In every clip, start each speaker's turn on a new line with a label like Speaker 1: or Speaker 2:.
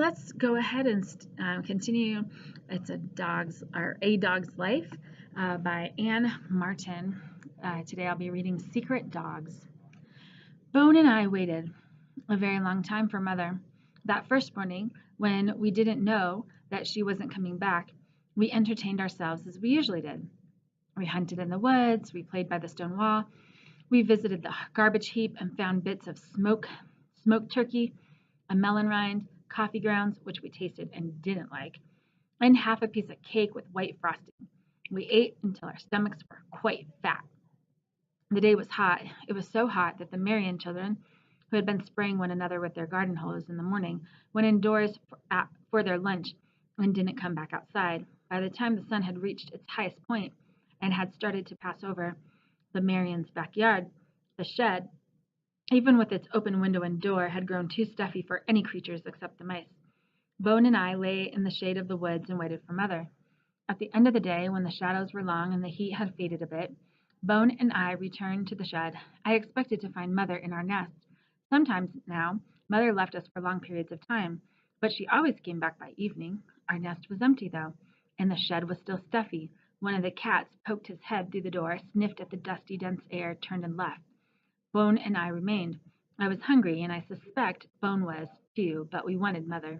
Speaker 1: let's go ahead and continue. It's A Dog's Life by Anne Martin. Today I'll be reading Secret Dogs. Bone and I waited a very long time for Mother. That first morning, when we didn't know that she wasn't coming back, we entertained ourselves as we usually did. We hunted in the woods, we played by the stone wall, we visited the garbage heap and found bits of smoked turkey, a melon rind, coffee grounds, which we tasted and didn't like, and half a piece of cake with white frosting. We ate until our stomachs were quite fat. The day was hot. It was so hot that the Marion children, who had been spraying one another with their garden hose in the morning, went indoors for their lunch and didn't come back outside. By the time the sun had reached its highest point and had started to pass over the Marion's backyard, the shed, even with its open window and door, had grown too stuffy for any creatures except the mice. Bone and I lay in the shade of the woods and waited for Mother. At the end of the day, when the shadows were long and the heat had faded a bit, Bone and I returned to the shed. I expected to find Mother in our nest. Sometimes now, Mother left us for long periods of time, but she always came back by evening. Our nest was empty, though, and the shed was still stuffy. One of the cats poked his head through the door, sniffed at the dusty, dense air, turned and left. Bone and I remained. I was hungry, and I suspect Bone was, too, but we wanted Mother.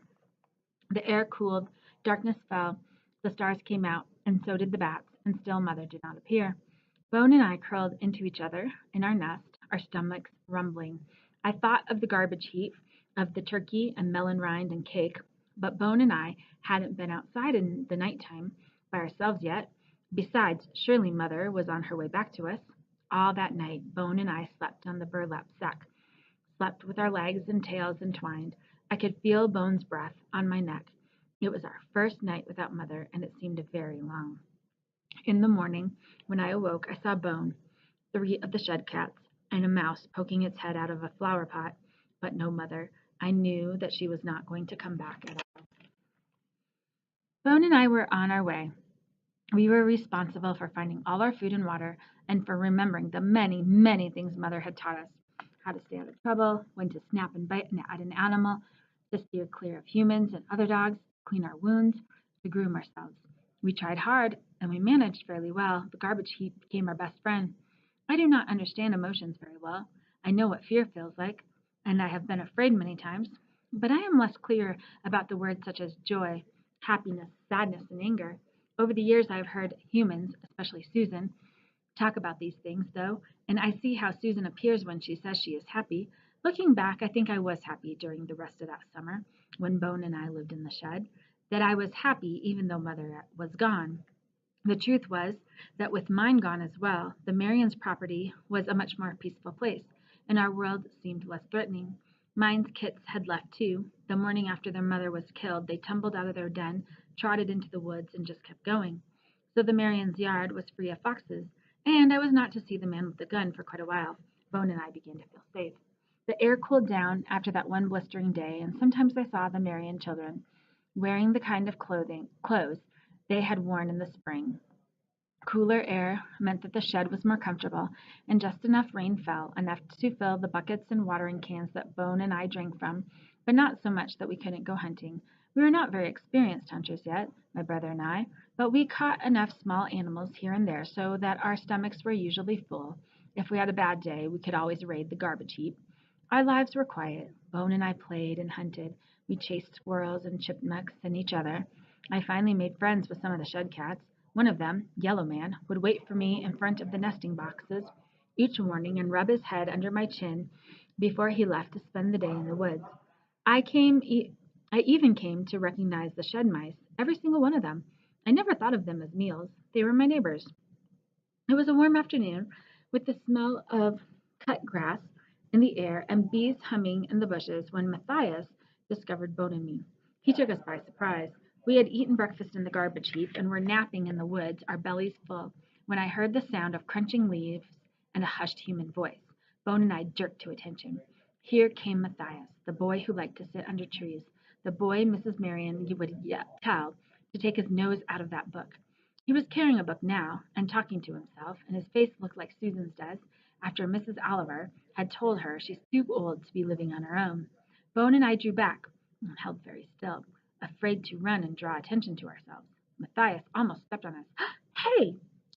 Speaker 1: The air cooled, darkness fell, the stars came out, and so did the bats, and still Mother did not appear. Bone and I curled into each other in our nest, our stomachs rumbling. I thought of the garbage heap, of the turkey and melon rind and cake, but Bone and I hadn't been outside in the night time by ourselves yet. Besides, surely Mother was on her way back to us. All that night, Bone and I slept on the burlap sack, slept with our legs and tails entwined. I could feel Bone's breath on my neck. It was our first night without Mother, and it seemed very long. In the morning, when I awoke, I saw Bone, 3 of the shed cats, and a mouse poking its head out of a flower pot, but no Mother. I knew that she was not going to come back at all. Bone and I were on our way. We were responsible for finding all our food and water and for remembering the many, many things Mother had taught us. How to stay out of trouble, when to snap and bite at an animal, to steer clear of humans and other dogs, clean our wounds, to groom ourselves. We tried hard, and we managed fairly well. The garbage heap became our best friend. I do not understand emotions very well. I know what fear feels like, and I have been afraid many times, but I am less clear about the words such as joy, happiness, sadness, and anger. Over the years, I have heard humans, especially Susan, talk about these things, though, and I see how Susan appears when she says she is happy. Looking back, I think I was happy during the rest of that summer when Bone and I lived in the shed, that I was happy even though Mother was gone. The truth was that with mine gone as well, the Marions' property was a much more peaceful place, and our world seemed less threatening. Mine's kits had left too. The morning after their mother was killed, they tumbled out of their den, trotted into the woods, and just kept going. So the Marions' yard was free of foxes, and I was not to see the man with the gun for quite a while. Bone and I began to feel safe. The air cooled down after that one blistering day, and sometimes I saw the Marion children wearing the kind of clothes they had worn in the spring. Cooler air meant that the shed was more comfortable, and just enough rain fell, enough to fill the buckets and watering cans that Bone and I drank from, but not so much that we couldn't go hunting. We were not very experienced hunters yet, my brother and I, but we caught enough small animals here and there so that our stomachs were usually full. If we had a bad day, we could always raid the garbage heap. Our lives were quiet. Bone and I played and hunted. We chased squirrels and chipmunks and each other. I finally made friends with some of the shed cats. One of them, Yellow Man, would wait for me in front of the nesting boxes each morning and rub his head under my chin before he left to spend the day in the woods. I even came to recognize the shed mice, every single one of them. I never thought of them as meals. They were my neighbors. It was a warm afternoon with the smell of cut grass in the air and bees humming in the bushes when Matthias discovered Bone and me. He took us by surprise. We had eaten breakfast in the garbage heap and were napping in the woods, our bellies full, when I heard the sound of crunching leaves and a hushed human voice. Bone and I jerked to attention. Here came Matthias, the boy who liked to sit under trees, the boy Mrs. Marion would tell to take his nose out of that book. He was carrying a book now and talking to himself, and his face looked like Susan's does after Mrs. Oliver had told her she's too old to be living on her own. Bone and I drew back. and held very still, afraid to run and draw attention to ourselves. Matthias almost stepped on us. Hey!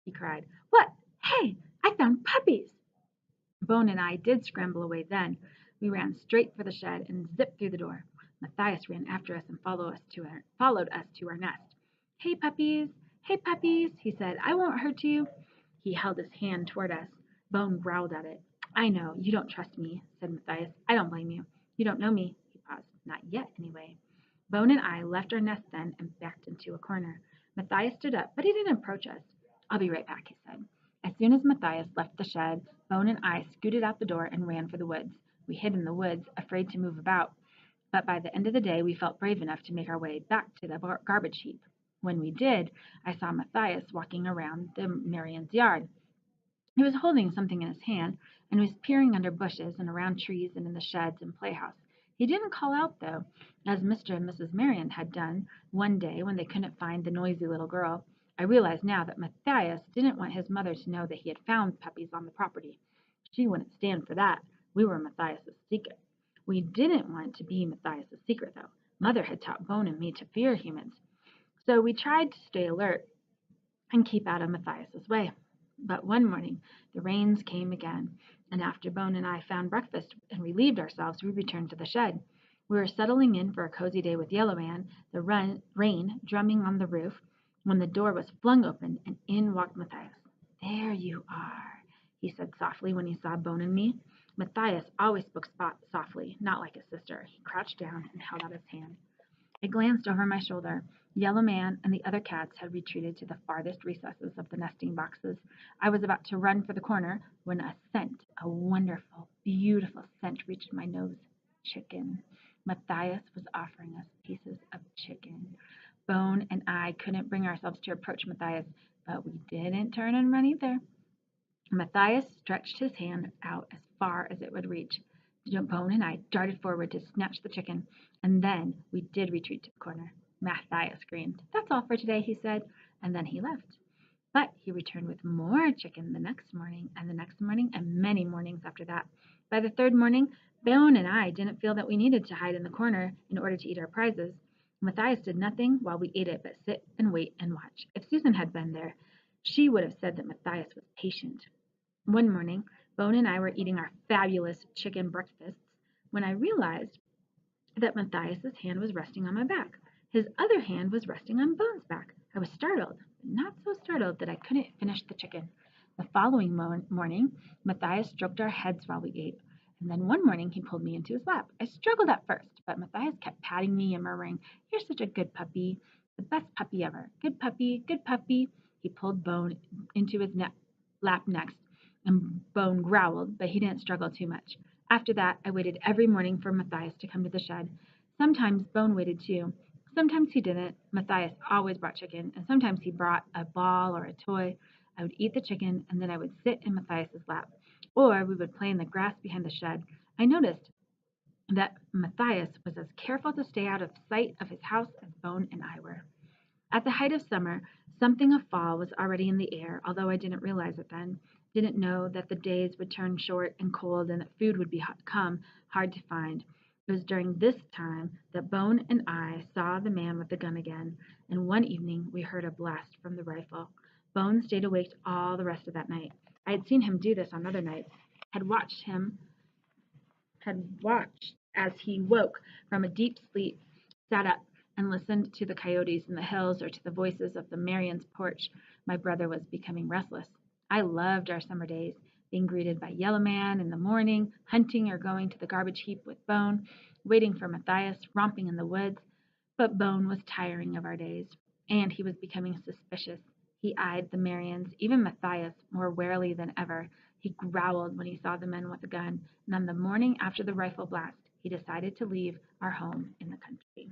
Speaker 1: He cried. What? Hey! I found puppies! Bone and I did scramble away then. We ran straight for the shed and zipped through the door. Matthias ran after us and followed us to our nest. Hey, puppies! Hey, puppies! He said. I won't hurt you. He held his hand toward us. Bone growled at it. I know, you don't trust me, said Matthias. I don't blame you. You don't know me. He paused. Not yet, anyway. Bone and I left our nest then and backed into a corner. Matthias stood up, but he didn't approach us. I'll be right back, he said. As soon as Matthias left the shed, Bone and I scooted out the door and ran for the woods. We hid in the woods, afraid to move about, but by the end of the day we felt brave enough to make our way back to the garbage heap. When we did, I saw Matthias walking around the Marian's yard. He was holding something in his hand and was peering under bushes and around trees and in the sheds and playhouse. He didn't call out, though, as Mr. and Mrs. Marian had done one day when they couldn't find the noisy little girl. I realized now that Matthias didn't want his mother to know that he had found puppies on the property. She wouldn't stand for that. We were Matthias's secret. We didn't want to be Matthias's secret, though. Mother had taught Bone and me to fear humans. So we tried to stay alert and keep out of Matthias's way. But one morning the rains came again, and after Bone and I found breakfast and relieved ourselves, we returned to the shed. We were settling in for a cozy day with Yellow Man, the rain drumming on the roof, when the door was flung open and in walked Matthias. There you are, he said softly when he saw Bone and me. Matthias always spoke softly, not like his sister. He crouched down and held out his hand. I glanced over my shoulder. Yellow Man and the other cats had retreated to the farthest recesses of the nesting boxes. I was about to run for the corner when a scent, a wonderful, beautiful scent, reached my nose. Chicken. Matthias was offering us pieces of chicken. Bone and I couldn't bring ourselves to approach Matthias, but we didn't turn and run either. Matthias stretched his hand out as far as it would reach. Bone and I darted forward to snatch the chicken, and then we did retreat to the corner. Matthias screamed. That's all for today, he said, and then he left. But he returned with more chicken the next morning, and the next morning, and many mornings after that. By the third morning, Bone and I didn't feel that we needed to hide in the corner in order to eat our prizes. Matthias did nothing while we ate it but sit and wait and watch. If Susan had been there, she would have said that Matthias was patient. One morning, Bone and I were eating our fabulous chicken breakfasts when I realized that Matthias's hand was resting on my back. His other hand was resting on Bone's back. I was startled, but not so startled that I couldn't finish the chicken. The following morning, Matthias stroked our heads while we ate, and then one morning he pulled me into his lap. I struggled at first, but Matthias kept patting me and murmuring, You're such a good puppy, the best puppy ever. Good puppy, good puppy. He pulled Bone into his lap next, and Bone growled, but he didn't struggle too much. After that, I waited every morning for Matthias to come to the shed. Sometimes Bone waited too. Sometimes he didn't. Matthias always brought chicken, and sometimes he brought a ball or a toy. I would eat the chicken, and then I would sit in Matthias's lap. Or we would play in the grass behind the shed. I noticed that Matthias was as careful to stay out of sight of his house as Bone and I were. At the height of summer, something of fall was already in the air, although I didn't realize it then. Didn't know that the days would turn short and cold and that food would become hard to find. It was during this time that Bone and I saw the man with the gun again, and one evening we heard a blast from the rifle. Bone stayed awake all the rest of that night. I had seen him do this on other nights, had watched as he woke from a deep sleep, sat up, and listened to the coyotes in the hills or to the voices of the Marian's porch. My brother was becoming restless. I loved our summer days, being greeted by Yellow Man in the morning, hunting or going to the garbage heap with Bone, waiting for Matthias, romping in the woods. But Bone was tiring of our days, and he was becoming suspicious. He eyed the Marians, even Matthias, more warily than ever. He growled when he saw the men with the gun, and on the morning after the rifle blast, he decided to leave our home in the country.